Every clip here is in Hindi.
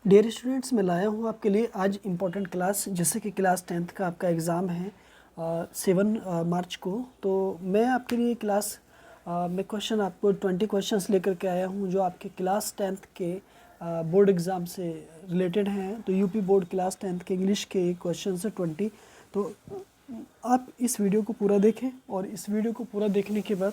डियर स्टूडेंट्स, मैं लाया हूँ आपके लिए आज इम्पोर्टेंट क्लास, जैसे कि क्लास 10th का आपका एग्ज़ाम है 7 मार्च को। तो मैं आपके लिए क्लास में क्वेश्चन आपको 20 क्वेश्चंस लेकर के आया हूँ जो आपके क्लास 10th के बोर्ड एग्ज़ाम से रिलेटेड हैं। तो यूपी बोर्ड क्लास 10th के इंग्लिश के क्वेश्चन है 20। तो आप इस वीडियो को पूरा देखें और इस वीडियो को पूरा देखने के बाद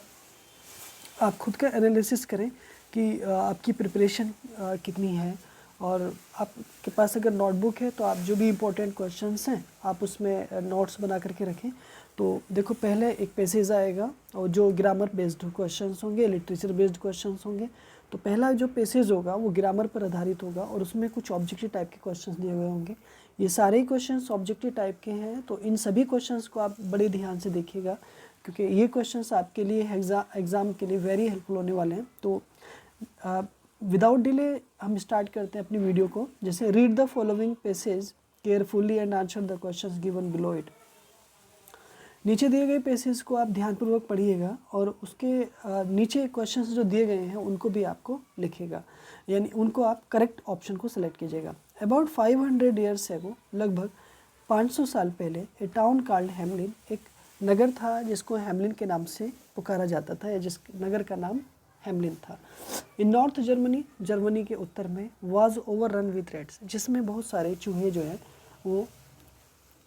आप खुद का एनालिसिस करें कि आपकी प्रिपरेशन कितनी है। और आपके पास अगर नोटबुक है तो आप जो भी इम्पोर्टेंट क्वेश्चंस हैं आप उसमें नोट्स बना करके रखें। तो देखो, पहले एक पैसेज आएगा और जो ग्रामर बेस्ड क्वेश्चंस होंगे, लिटरेचर बेस्ड क्वेश्चंस होंगे। तो पहला जो पैसेज होगा वो ग्रामर पर आधारित होगा और उसमें कुछ ऑब्जेक्टिव टाइप के क्वेश्चंस दिए हुए होंगे। ये सारे ही क्वेश्चंस ऑब्जेक्टिव टाइप के हैं, तो इन सभी क्वेश्चंस को आप बड़े ध्यान से देखिएगा क्योंकि ये क्वेश्चंस आपके लिए एग्ज़ाम के लिए वेरी हेल्पफुल होने वाले हैं। तो विदाउट डिले हम स्टार्ट करते हैं अपनी वीडियो को। जैसे read the following passage carefully and answer the questions given below it. नीचे दिए गए पैसेज को आप ध्यानपूर्वक पढ़िएगा और उसके नीचे क्वेश्चंस जो दिए गए हैं उनको भी आपको लिखिएगा, यानी उनको आप करेक्ट ऑप्शन को सिलेक्ट कीजिएगा। अबाउट 500 ईयर्स एगो, लगभग 500 साल पहले, ए टाउन कॉल्ड हेमलिन, एक नगर था जिसको हेमलिन के नाम से पुकारा जाता था, या जिस नगर का नाम हेमलिन था। इन नॉर्थ जर्मनी, जर्मनी के उत्तर में, was over run with rats, जिसमें बहुत सारे चूहे जो हैं वो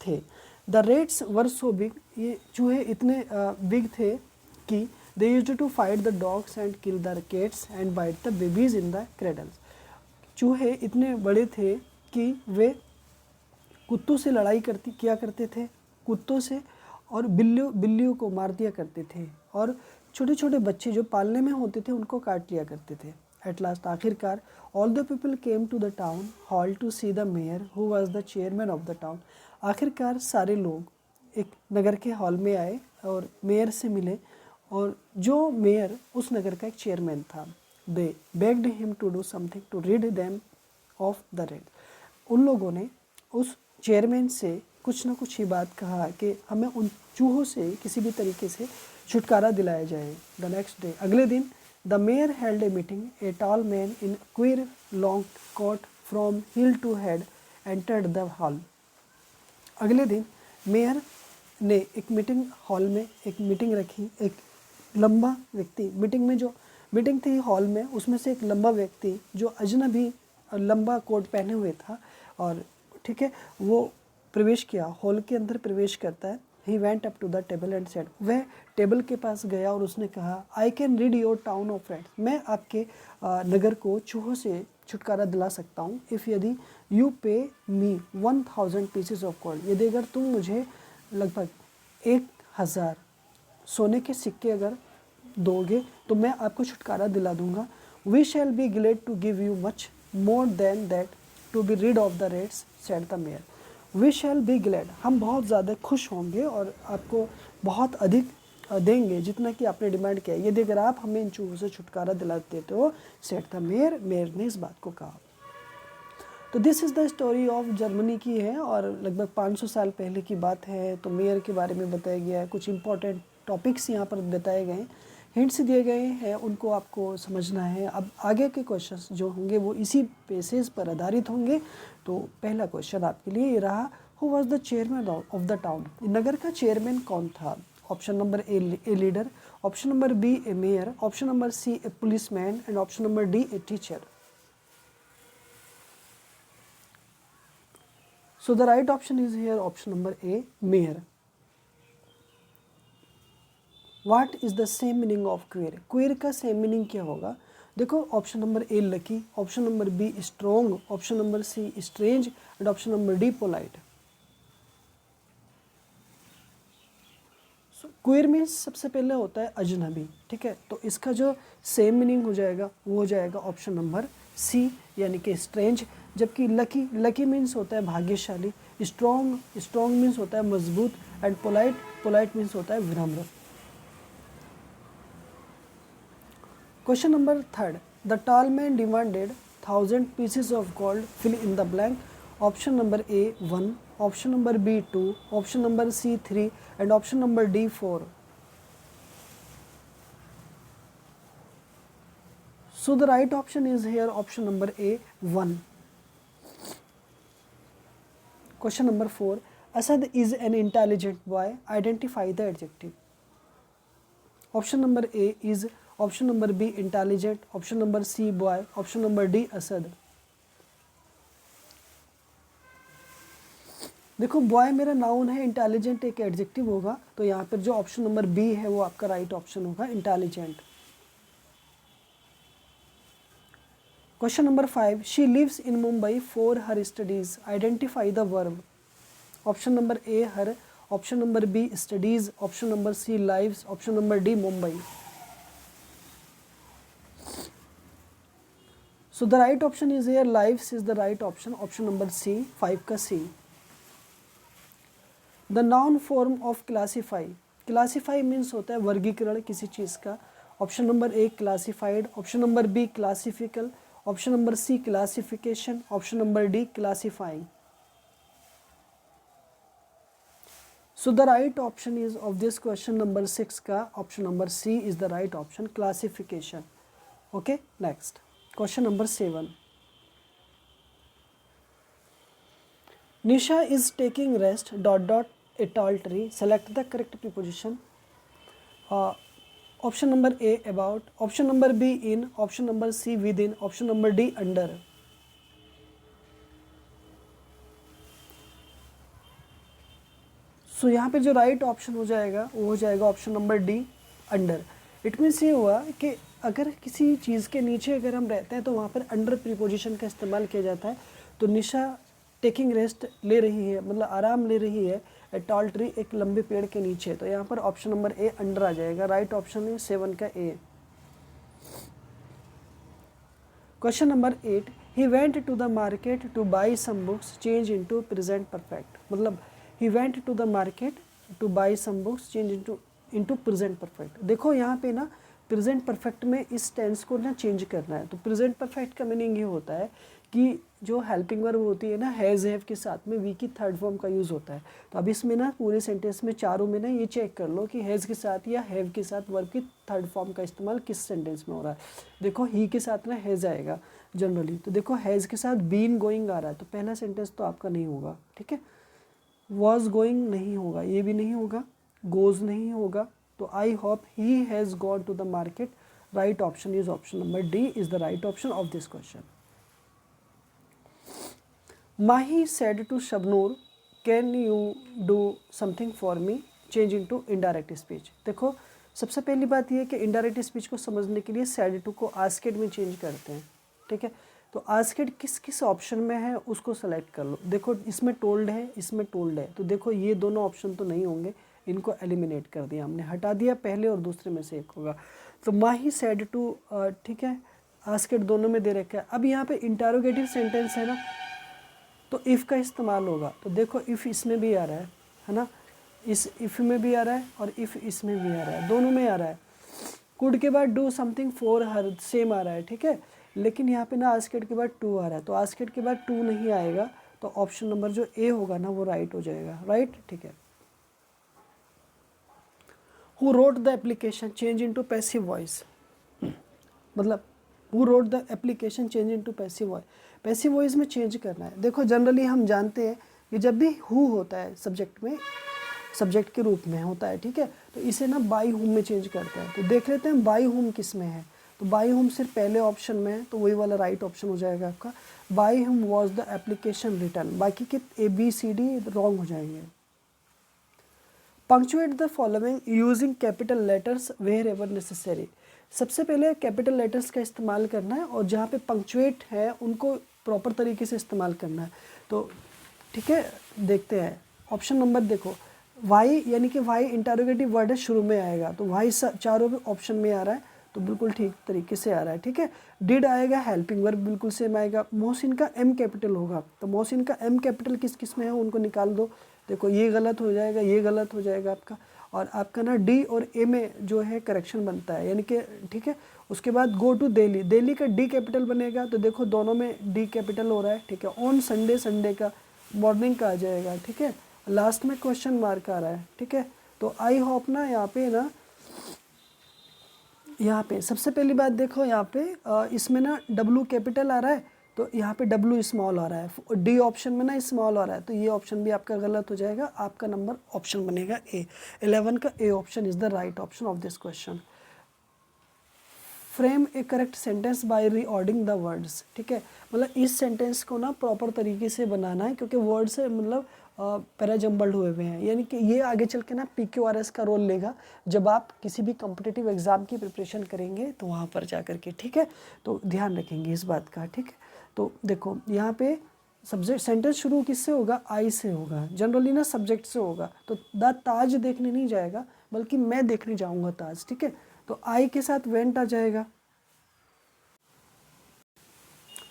थे। The rats were so big, ये चूहे इतने बिग थे कि they used to fight the dogs and kill the cats and bite the babies in the cradles. चूहे इतने बड़े थे कि वे कुत्तों से लड़ाई किया करते थे, कुत्तों से, और बिल्लियों को मार दिया करते थे, और छोटे छोटे बच्चे जो पालने में होते थे उनको काट लिया करते थे। एट लास्ट, आखिरकार, all the people came to the town hall to see the mayor who was the chairman of the town. आखिरकार सारे लोग एक नगर के हॉल में आए और मेयर से मिले, और जो मेयर उस नगर का एक चेयरमैन था। They begged him to do something to rid them of the rat. उन लोगों ने उस चेयरमैन से कुछ ना कुछ ही बात कहा कि हमें उन चूहों से किसी भी तरीके से छुटकारा दिलाया जाए। द नेक्स्ट डे, अगले दिन, the mayor held a meeting. A tall man in queer long coat from heel to head entered the hall. अगले दिन मेयर ने एक मीटिंग हॉल में एक मीटिंग रखी। एक लंबा व्यक्ति, मीटिंग थी हॉल में, उसमें से एक लंबा व्यक्ति जो अजनबी लंबा कोट पहने हुए था, और ठीक है, वो प्रवेश किया, हॉल के अंदर प्रवेश करता है। He went up to the table and said, वह टेबल के पास गया और उसने कहा, I can rid your town of rats, मैं आपके नगर को चूहों से छुटकारा दिला सकता हूँ। इफ़, यदि, यू पे मी 1000 पीसेस ऑफ गोल्ड, यदि अगर तुम मुझे लगभग 1000 सोने के सिक्के अगर दोगे तो मैं आपको छुटकारा दिला दूंगा। We shall be glad to give you much more than that to be rid of the rats, said the mayor. We shall be glad, हम बहुत ज़्यादा खुश होंगे और आपको बहुत अधिक देंगे जितना कि आपने डिमांड किया है, यदि अगर आप हमें इन चूहों से छुटकारा दिला देते हो, सेड द मेयर। मेयर ने इस बात को कहा। तो this is the story of Germany की है और लगभग 500 साल पहले की बात है। तो मेयर के बारे में बताया गया है, कुछ इंपॉर्टेंट टॉपिक्स यहाँ पर बताए गए हैं, हिंट्स दिए गए हैं, उनको आपको समझना है। अब आगे के क्वेश्चंस जो होंगे वो इसी पेसेज पर आधारित होंगे। तो पहला क्वेश्चन आपके लिए ये रहा, who was the chairman of the town, नगर का चेयरमैन कौन था। Option number A leader, option number B a mayor, option number C a policeman, and option number D a teacher. So the right option is here option number A, mayor. What is the same meaning of queer? Queer का सेम मीनिंग क्या होगा? देखो, option number A lucky, option number B strong, option number C strange, and option number D polite. Queer means सबसे पहले होता है अजनबी, ठीक है। तो इसका जो सेम मीनिंग हो जाएगा वो हो जाएगा ऑप्शन नंबर सी, यानी कि स्ट्रेंज। जबकि लकी मीन्स होता है भाग्यशाली, स्ट्रॉन्ग मीन्स होता है मजबूत, एंड पोलाइट मीन्स होता है विनम्र। Question number third, the tall man demanded 1000 pieces of gold, fill in the blank. Option number A 1, option number B 2, option number C 3, and option number D 4। So the right option is here option number A 1. Question number 4, Asad is an intelligent boy, identify the adjective. Option number A is, option number B intelligent, option number C boy, option number D Asad. देखो बॉय मेरा नाउन है, इंटेलिजेंट एक एडजेक्टिव होगा, तो यहाँ पर जो ऑप्शन नंबर बी है वो आपका राइट ऑप्शन होगा, intelligent. Question number 5, she lives in Mumbai for her studies, identify the verb. Option number A her, option number B studies, option number C lives, option number D Mumbai. So the right option is here lives is the right option, option number C, 5 का C. The noun form of classify, classify means होता है वर्गीकरण किसी चीज़ का। Option number A classified, option number B classifical, option number C classification, option number D classifying. So the right option is of this question number 6 का option number C is the right option, classification. Okay, next question number 7, Nisha is taking rest dot dot a tall tree, select the correct preposition. Option number A about, option number B in, option number C within, option number D under. सो यहाँ पे जो राइट ऑप्शन हो जाएगा वो हो जाएगा option number D, under. It means ये हुआ कि अगर किसी चीज़ के नीचे अगर हम रहते हैं तो वहाँ पर अंडर प्रीपोजिशन का इस्तेमाल किया जाता है। तो निशा टेकिंग रेस्ट ले रही है, मतलब आराम ले रही है, ए टॉल ट्री एक लंबे पेड़ के नीचे, तो यहाँ पर ऑप्शन नंबर ए अंडर आ जाएगा। राइट ऑप्शन है 7 का A. Question number 8, he went to the market to buy some books, change into present perfect. मतलब he went to the market to buy some books, change into present perfect. देखो यहाँ पे ना प्रेजेंट परफेक्ट में इस टेंस को ना चेंज करना है। तो प्रेजेंट परफेक्ट का मीनिंग ये होता है कि जो हेल्पिंग वर्ब होती है ना, हैज़ हैव के साथ में वी की थर्ड फॉर्म का यूज़ होता है। तो अब इसमें ना पूरे सेंटेंस में चारों में ना ये चेक कर लो कि हैज़ के साथ या हैव के साथ वर्ब की थर्ड फॉर्म का इस्तेमाल किस सेंटेंस में हो रहा है। देखो ही के साथ ना हैज़ आएगा जनरली, तो देखो हैज़ के साथ बीन गोइंग आ रहा है, तो पहला सेंटेंस तो आपका नहीं होगा, ठीक है। वॉज गोइंग नहीं होगा, ये भी नहीं होगा, गोज नहीं होगा, तो I hope he has gone to the market. Right option is option number D is the right option of this question. Mahi said to Shabnur, can you do something for me? Change into indirect speech। देखो सबसे पहली बात यह है कि इनडायरेक्ट स्पीच को समझने के लिए said to को asked में चेंज करते हैं, ठीक है। तो asked किस किस ऑप्शन में है उसको सेलेक्ट कर लो। देखो इसमें टोल्ड है, इसमें टोल्ड है, तो देखो ये दोनों ऑप्शन तो नहीं होंगे, इनको एलिमिनेट कर दिया हमने, हटा दिया, पहले और दूसरे में से एक होगा। तो माही said to, ठीक है, asked दोनों में दे रखा है। अब यहाँ पे इंटरोगेटिव सेंटेंस है ना, तो इफ़ का इस्तेमाल होगा। तो देखो इफ़ इसमें भी आ रहा है ना, इस इफ़ में भी आ रहा है और इफ़ इसमें भी आ रहा है, दोनों में आ रहा है। कुड के बाद do something for her same आ रहा है, ठीक है, लेकिन यहाँ पे ना आस्केड के बाद टू आ रहा है, तो आस्केड के बाद टू नहीं आएगा, तो ऑप्शन नंबर जो ए होगा ना वो राइट हो जाएगा, राइट, ठीक है। Who wrote the application, change into passive voice, मतलब who wrote the application, change into passive voice. Passive voice में चेंज करना है। देखो जनरली हम जानते हैं कि जब भी हु होता है सब्जेक्ट में, सब्जेक्ट के रूप में होता है, ठीक है, तो इसे ना बाई हुम में चेंज करते हैं। तो देख लेते हैं बाई हुम किस में है, तो बाई हुम सिर्फ पहले ऑप्शन में है, तो वही वाला राइट ऑप्शन हो जाएगा आपका। बाई हुम वॉज द एप्लीकेशन रिटर्न, बाकी के A B C D wrong हो जाएंगे। Punctuate the following using capital letters wherever necessary. सबसे पहले कैपिटल लेटर्स का इस्तेमाल करना है और जहाँ पे पंक्चुएट है उनको प्रॉपर तरीके से इस्तेमाल करना है। तो ठीक है, देखते हैं ऑप्शन नंबर, देखो वाई यानी कि वाई इंटरोगेटिव वर्ड है, शुरू में आएगा, तो वाई चारों भी ऑप्शन में आ रहा है, तो बिल्कुल ठीक तरीके से आ रहा है, ठीक है। डिड आएगा, हेल्पिंग वर्ब बिल्कुल सेम आएगा। मोहसिन का एम कैपिटल होगा, तो मोहसिन का एम कैपिटल किस किस में है उनको निकाल दो। देखो ये गलत हो जाएगा, ये गलत हो जाएगा आपका, और आपका ना डी और ए में जो है करेक्शन बनता है, यानी कि ठीक है। उसके बाद गो टू दिल्ली, दिल्ली का डी कैपिटल बनेगा, तो देखो दोनों में डी कैपिटल हो रहा है, ठीक है। ऑन संडे, संडे का मॉर्निंग का आ जाएगा, ठीक है। लास्ट में क्वेश्चन मार्क आ रहा है, ठीक है। तो आई होप ना यहाँ पे ना, यहाँ पे सबसे पहली बात देखो यहाँ पे इसमें ना डब्लू कैपिटल आ रहा है, तो यहाँ पे W स्मॉल आ रहा है, डी ऑप्शन में ना स्मॉल आ रहा है, तो ये ऑप्शन भी आपका गलत हो जाएगा। आपका नंबर ऑप्शन बनेगा ए, 11 का A option is the right option of this question. Frame a correct sentence by reordering the words, ठीक है, मतलब इस सेंटेंस को ना प्रॉपर तरीके से बनाना है, क्योंकि वर्ड्स मतलब पैरा जम्बल्ड हुए हुए हैं, यानी कि ये आगे चल के ना PQRS का रोल लेगा जब आप किसी भी कॉम्पिटिटिव एग्जाम की प्रिपरेशन करेंगे तो वहाँ पर जा कर के, ठीक है, तो ध्यान रखेंगे इस बात का, ठीक है। तो देखो यहाँ पे सब्जेक्ट सेंटेंस शुरू किससे होगा, आई से होगा, जनरली ना सब्जेक्ट से होगा, तो द ताज देखने नहीं जाएगा बल्कि मैं देखने जाऊँगा ताज, ठीक है, तो आई के साथ वेंट आ जाएगा,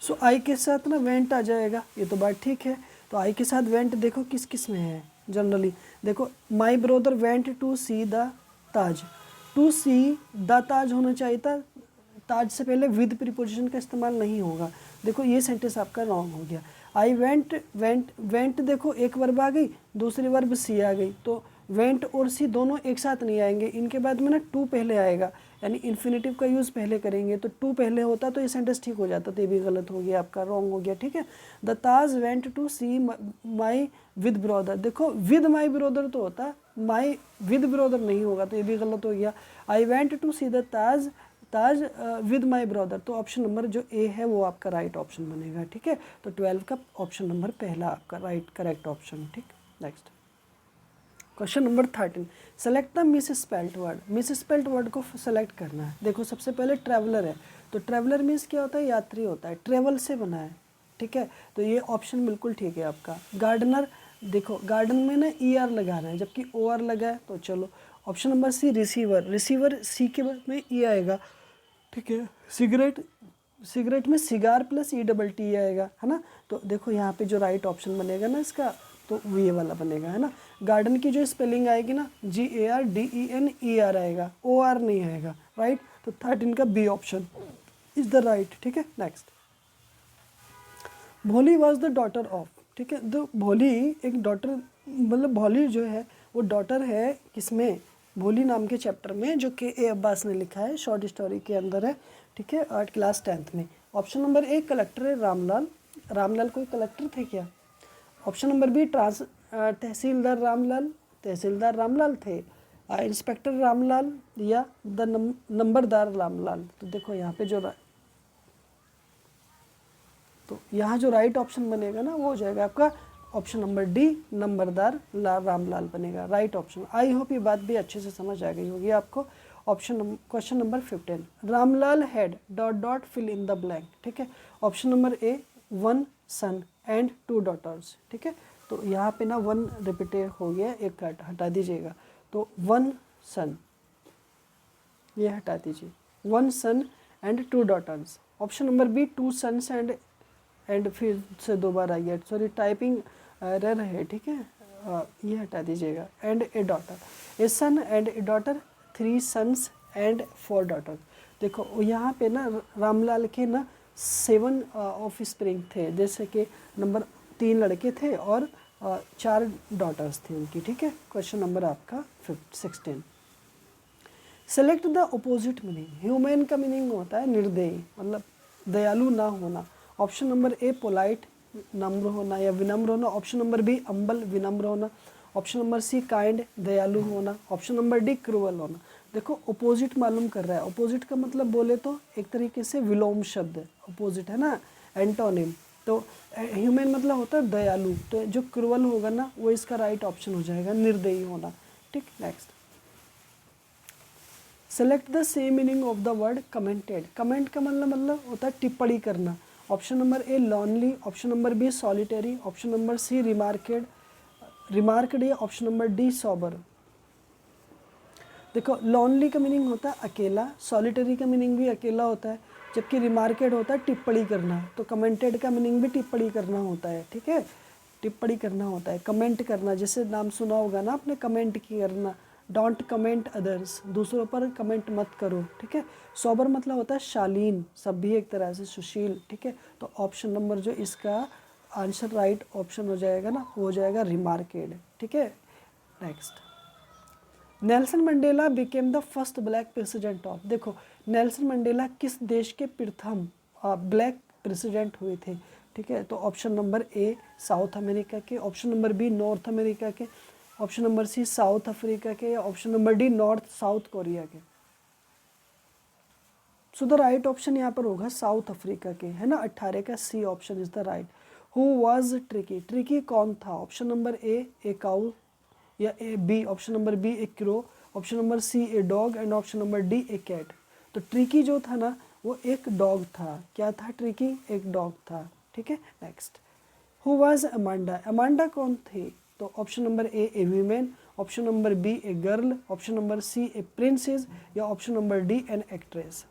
सो आई के साथ ना वेंट आ जाएगा, ये तो बात ठीक है। तो आई के साथ वेंट देखो किस किस में है, जनरली देखो my brother went to see the Taj, to see the Taj होना चाहिए था, ताज से पहले विद प्रीपोजिशन का इस्तेमाल नहीं होगा, देखो ये सेंटेंस आपका रॉन्ग हो गया। आई वेंट, वेंट देखो एक वर्ब आ गई, दूसरी वर्ब सी आ गई, तो वेंट और सी दोनों एक साथ नहीं आएंगे, इनके बाद में ना टू पहले आएगा, यानी इन्फिनेटिव का यूज़ पहले करेंगे, तो टू पहले होता तो ये सेंटेंस ठीक हो जाता, तो ये भी गलत हो गया आपका, रॉन्ग हो गया, ठीक है। The Taj went to see my with brother, देखो विद माई ब्रदर तो होता, माई विद ब्रदर नहीं होगा, तो ये भी गलत हो गया। I went to see the Taj, Taj with my brother, तो ऑप्शन नंबर जो ए है वो आपका राइट ऑप्शन बनेगा, ठीक है। तो 12 का ऑप्शन नंबर पहला आपका राइट करेक्ट ऑप्शन, ठीक। Next question number 13, select the miss spelt word, miss spelt word को सेलेक्ट करना है। देखो सबसे पहले ट्रैवलर है, तो ट्रैवलर मीन्स क्या होता है, यात्री होता है, ट्रैवल से बना है, ठीक है, तो ये ऑप्शन बिल्कुल ठीक है आपका। गार्डनर, देखो गार्डन में ना ER लगाना है जबकि OR लगा है, तो चलो option number C receiver, receiver C के बाद में E आएगा, ठीक है। सिगरेट, सिगरेट में सिगार प्लस ETT आएगा, है ना, तो देखो यहाँ पे जो राइट ऑप्शन बनेगा ना इसका, तो ये वाला बनेगा, है ना। गार्डन की जो स्पेलिंग आएगी ना GARDENER आएगा, OR नहीं आएगा, राइट, तो 13 का B option is the right, ठीक है। नेक्स्ट, भोली वॉज द डॉटर ऑफ, ठीक है, तो भोली एक डॉटर, मतलब भोली जो है वो डॉटर है किसमें, भोली नाम के चैप्टर में जो KA अब्बास ने लिखा है, शॉर्ट स्टोरी के अंदर है, ठीक है, और क्लास 10th में। ऑप्शन नंबर ए कलेक्टर है रामलाल, रामलाल कोई कलेक्टर थे क्या। ऑप्शन नंबर बी तहसीलदार रामलाल, तहसीलदार रामलाल थे। इंस्पेक्टर रामलाल या द नंबरदार रामलाल, तो देखो यहाँ पे जो तो यहाँ जो राइट ऑप्शन बनेगा ना वो हो जाएगा आपका ऑप्शन नंबर डी, नंबरदार रामलाल बनेगा राइट ऑप्शन। आई होप ये बात भी अच्छे से समझ आ गई होगी आपको। Option question number 15, Ramlal had dot dot fill in the blank, ठीक है। Option number A 1 son and 2 daughters, ठीक है, तो यहाँ पे ना 1 रिपीटेड हो गया, एक हटा दीजिएगा, तो 1 सन ये हटा दीजिए, 1 son and 2 daughters. Option number B 2 sons and फिर से 2 बार आ गया, सॉरी टाइपिंग एरर है, ठीक है, ये हटा दीजिएगा, and a daughter, a son and a daughter, 3 sons and 4 daughter. देखो यहाँ पे ना रामलाल के ना 7 ऑफ स्प्रिंग थे, जैसे कि नंबर 3 लड़के थे और 4 डॉटर्स थी उनकी, ठीक है। क्वेश्चन नंबर आपका 16, select the opposite meaning, human का मीनिंग होता है निर्दयी, मतलब दयालु ना होना। ऑप्शन नंबर ए पोलाइट, नम्र होना या विनम्र होना। ऑप्शन नंबर बी अम्बल, विनम्र होना। ऑप्शन नंबर सी काइंड, दयालु होना। ऑप्शन नंबर डी क्रूअल होना। देखो अपोजिट मालूम कर रहा है, अपोजिट का मतलब बोले तो एक तरीके से विलोम शब्द अपोजिट है ना, एंटोनिम, तो ह्यूमन मतलब होता है दयालु, तो जो क्रूअल होगा ना वो इसका राइट ऑप्शन हो जाएगा, निर्दयी होना, ठीक। Next, select the same meaning of the word commented, comment का मतलब होता है टिप्पणी करना। Option number A lonely, option number B solitary, option number C remarked या ऑप्शन नंबर डी सॉबर। देखो लॉनली का मीनिंग होता है अकेला, सॉलिटरी का मीनिंग भी अकेला होता है, जबकि रिमार्केड होता है टिप्पणी करना, तो कमेंटेड का मीनिंग भी टिप्पणी करना होता है, ठीक है, टिप्पणी करना होता है, कमेंट करना, जैसे नाम सुना होगा ना आपने, कमेंट की करना, डोंट कमेंट अदर्स, दूसरों पर कमेंट मत करो, ठीक है। सोबर मतलब होता है शालीन, सभ्य एक तरह से सुशील, ठीक है, तो ऑप्शन नंबर जो इसका आंसर राइट ऑप्शन हो जाएगा ना, हो जाएगा रिमार्केड, ठीक है। Next, Nelson Mandela became the first black president of, देखो नेल्सन मंडेला किस देश के प्रथम ब्लैक प्रेसिडेंट हुए थे, ठीक है। तो option number A South America के, option number B North America के, option number C South Africa के, या option number D North South Korea के। सो द राइट ऑप्शन यहाँ पर होगा साउथ अफ्रीका के, है ना। 18 का C option is the right. Who was tricky, tricky कौन था? ऑप्शन नंबर ए काउ, या a bee, option number B a crow, option number C a dog, and option number D a cat. तो ट्रिकी जो था ना वो एक डॉग था। क्या था ट्रिकी? एक डॉग था, ठीक है। Next, who was Amanda, Amanda कौन थे? तो option number A women, option number B a girl, option number C a princess, या option number D an actress.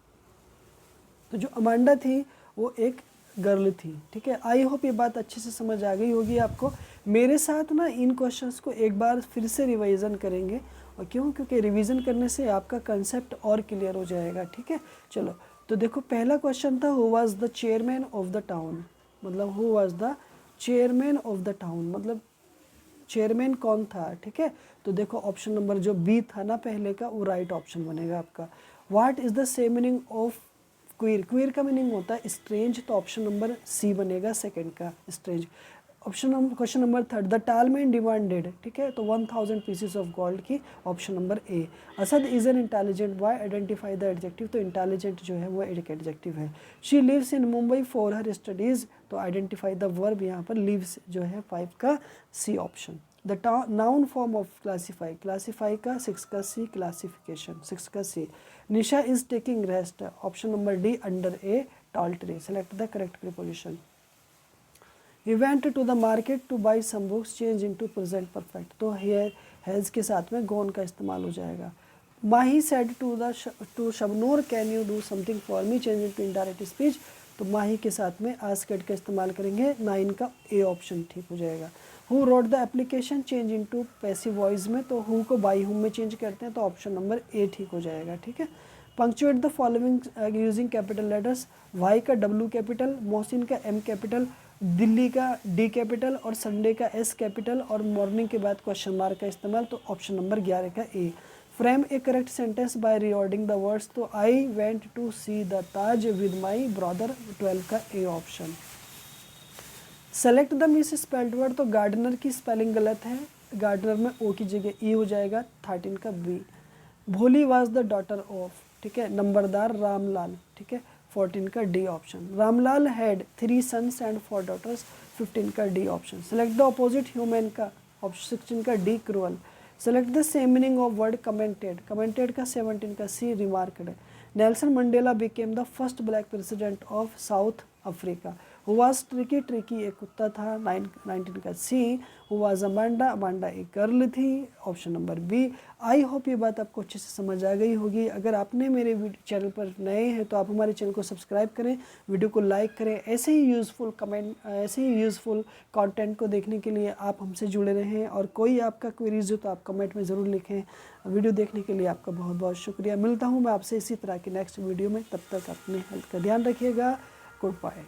तो जो अमांडा थी वो एक गर्ल थी, ठीक है। आई होप ये बात अच्छे से समझ आ गई होगी आपको। मेरे साथ ना इन क्वेश्चंस को एक बार फिर से रिवाइज़न करेंगे, और क्यों? क्योंकि रिवीजन करने से आपका कंसेप्ट और क्लियर हो जाएगा, ठीक है। चलो, तो देखो पहला क्वेश्चन था who was the chairman of the town, मतलब who was the chairman of the town, मतलब चेयरमैन कौन था, ठीक है। तो देखो ऑप्शन नंबर जो बी था ना पहले का, वो राइट ऑप्शन बनेगा आपका। What is the same meaning of queer, queer का मीनिंग होता है स्ट्रेंज, तो ऑप्शन नंबर सी बनेगा सेकंड का strange. Question number third, the tall man demanded, ठीक है, तो 1000 पीसेस ऑफ गोल्ड की, option number A. Asad is an intelligent boy, identify the adjective, तो इंटेलिजेंट जो है वो एक एडजेक्टिव है। She lives in Mumbai for her studies, तो आइडेंटिफाई द वर्ब, यहाँ पर लिव्स जो है 5 का C option. The noun form of classify, classify का 6 का सी, क्लासिफिकेशन 6 का C. Nisha is taking rest, option number D under a tall tree, select the correct preposition. He went to the market to buy some books, change into present perfect, तो here has के साथ में gone का इस्तेमाल हो जाएगा। माही said to Shabnoor can you do something for me, change into indirect speech, तो माही के साथ में asked का इस्तेमाल करेंगे, 9 का ए ऑप्शन ठीक हो जाएगा। Who wrote the application, change into passive voice में, तो who को by whom में चेंज करते हैं, तो ऑप्शन नंबर ए ठीक हो जाएगा, ठीक है। Punctuate the following using capital letters, why का डब्ल्यू कैपिटल, मोहसिन का एम कैपिटल, दिल्ली का डी कैपिटल, और संडे का एस कैपिटल, और मॉर्निंग के बाद क्वेश्चन मार्क का इस्तेमाल, तो ऑप्शन नंबर 11 का A. Frame a correct sentence by reordering the words, तो I went to see the Taj with my brother, 12 का A option. Select the misspelled word, तो गार्डनर की स्पेलिंग गलत है, गार्डनर में ओ की जगह ई हो जाएगा, 13 का बी। भोली वाज द डॉटर ऑफ, ठीक है, नंबरदार रामलाल, ठीक है, 14 का D option. Ramlal had 3 sons and 4 daughters, 15 का D option. Select the opposite human का, ऑप्शन 16 का D cruel. Select the same meaning of word commented, commented का 17 का C remarked. Nelson Mandela became the first black president of South Africa. Who was tricky, tricky एक कुत्ता था, 19 का C. Who was Amanda, Amanda एक गर्ल थी, option number B. I hope ये बात आपको अच्छे से समझ आ गई होगी। अगर आपने मेरे चैनल पर नए हैं तो आप हमारे चैनल को सब्सक्राइब करें, वीडियो को लाइक करें। ऐसे ही यूज़फुल कंटेंट को देखने के लिए आप हमसे जुड़े रहें, और कोई आपका क्वेरीज हो तो आप कमेंट में ज़रूर लिखें। वीडियो देखने के लिए आपका बहुत बहुत शुक्रिया। मिलता हूँ मैं आपसे इसी तरह की नेक्स्ट वीडियो में, तब तक अपने हेल्थ का ध्यान रखिएगा। Good bye.